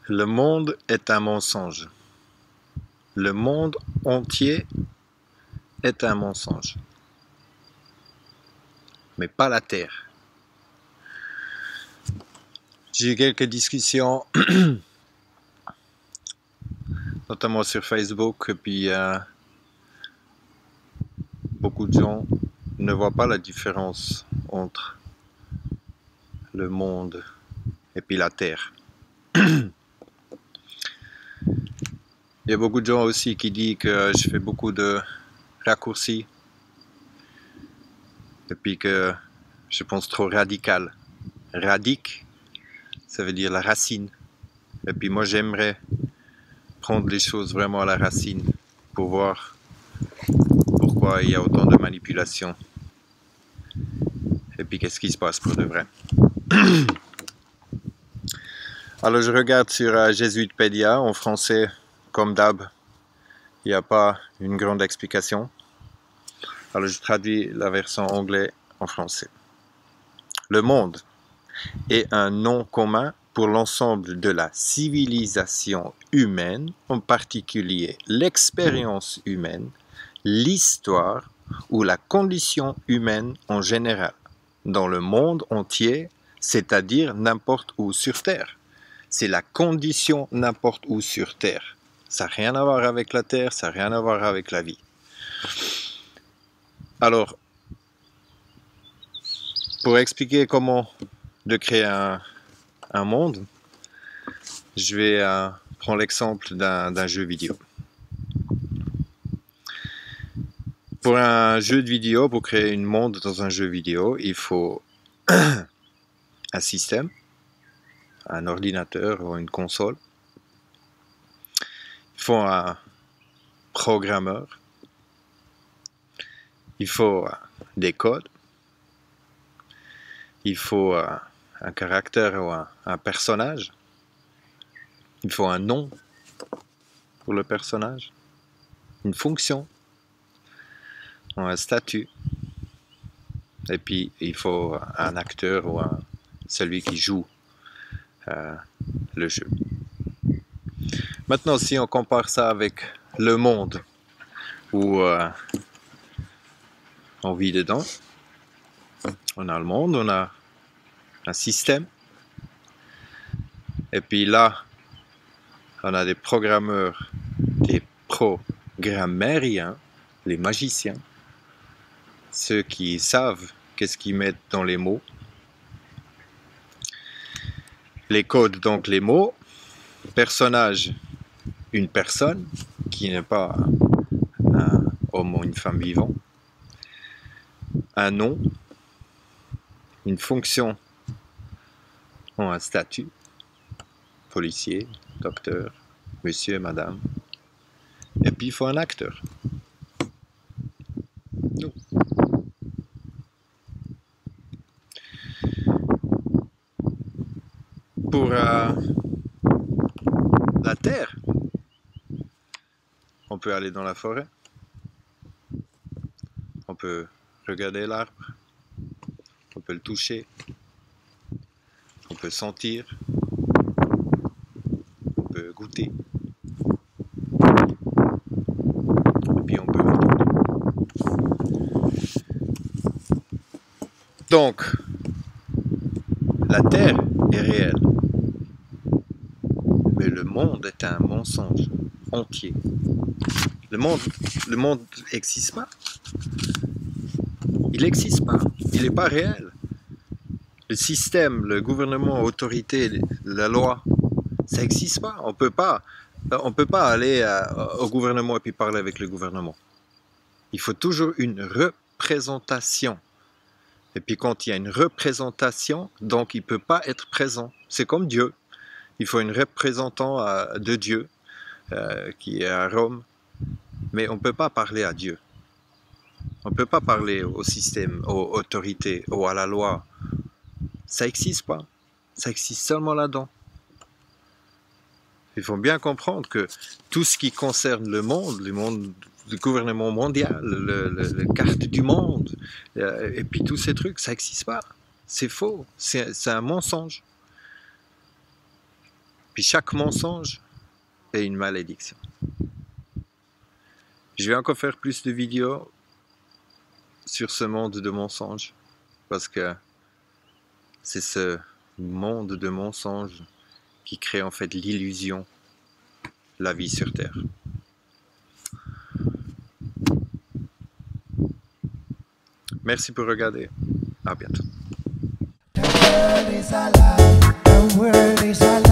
Le monde est un mensonge. Le monde entier est un mensonge. Mais pas la Terre. J'ai eu quelques discussions, notamment sur Facebook, et puis beaucoup de gens ne voient pas la différence entre le monde et puis la Terre. Il y a beaucoup de gens aussi qui disent que je fais beaucoup de raccourcis et puis que je pense trop radical. Radique, ça veut dire la racine. Et puis moi j'aimerais prendre les choses vraiment à la racine pour voir pourquoi il y a autant de manipulation. Et puis qu'est-ce qui se passe pour de vrai. Alors je regarde sur Jésuitpedia en français, comme d'hab, il n'y a pas une grande explication. Alors je traduis la version anglaise en français. Le monde est un nom commun pour l'ensemble de la civilisation humaine, en particulier l'expérience humaine, l'histoire ou la condition humaine en général, dans le monde entier, c'est-à-dire n'importe où sur Terre. C'est la condition n'importe où sur Terre. Ça n'a rien à voir avec la Terre, ça n'a rien à voir avec la vie. Alors, pour expliquer comment de créer un monde, je vais prendre l'exemple d'un jeu vidéo. Pour un jeu de vidéo, pour créer un monde dans un jeu vidéo, il faut un système, un ordinateur ou une console. Il faut un programmeur. Il faut des codes. Il faut un caractère ou un personnage. Il faut un nom pour le personnage. Une fonction. Un statut. Et puis, il faut un acteur ou celui qui joue le jeu. Maintenant, si on compare ça avec le monde où on vit dedans, on a le monde, on a un système, et puis là, on a des programmeurs, des programmériens, les magiciens, ceux qui savent qu'est-ce qu'ils mettent dans les mots, les codes, donc les mots, personnage, une personne qui n'est pas un homme ou une femme vivant, un nom, une fonction ou un statut, policier, docteur, monsieur, madame, et puis il faut un acteur. Nous. Pour la terre, on peut aller dans la forêt, on peut regarder l'arbre, on peut le toucher, on peut sentir, on peut goûter, et puis on peut entendre. Donc, la terre est réelle, mais le monde est un mensonge entier. Le monde n'existe pas. Il n'existe pas. Il n'est pas réel. Le système, le gouvernement, l'autorité, la loi, ça n'existe pas. On peut pas aller au gouvernement et puis parler avec le gouvernement. Il faut toujours une représentation. Et puis quand il y a une représentation, donc il ne peut pas être présent. C'est comme Dieu. Il faut une représentant de Dieu qui est à Rome. Mais on ne peut pas parler à Dieu. On ne peut pas parler au système, aux autorités ou à la loi. Ça n'existe pas. Ça existe seulement là-dedans. Il faut bien comprendre que tout ce qui concerne le monde, le gouvernement mondial, la carte du monde, et puis tous ces trucs, ça n'existe pas. C'est faux. C'est un mensonge. Puis chaque mensonge est une malédiction. Je vais encore faire plus de vidéos sur ce monde de mensonges, parce que c'est ce monde de mensonges qui crée en fait l'illusion de la vie sur Terre. Merci pour regarder. À bientôt. The world is alive.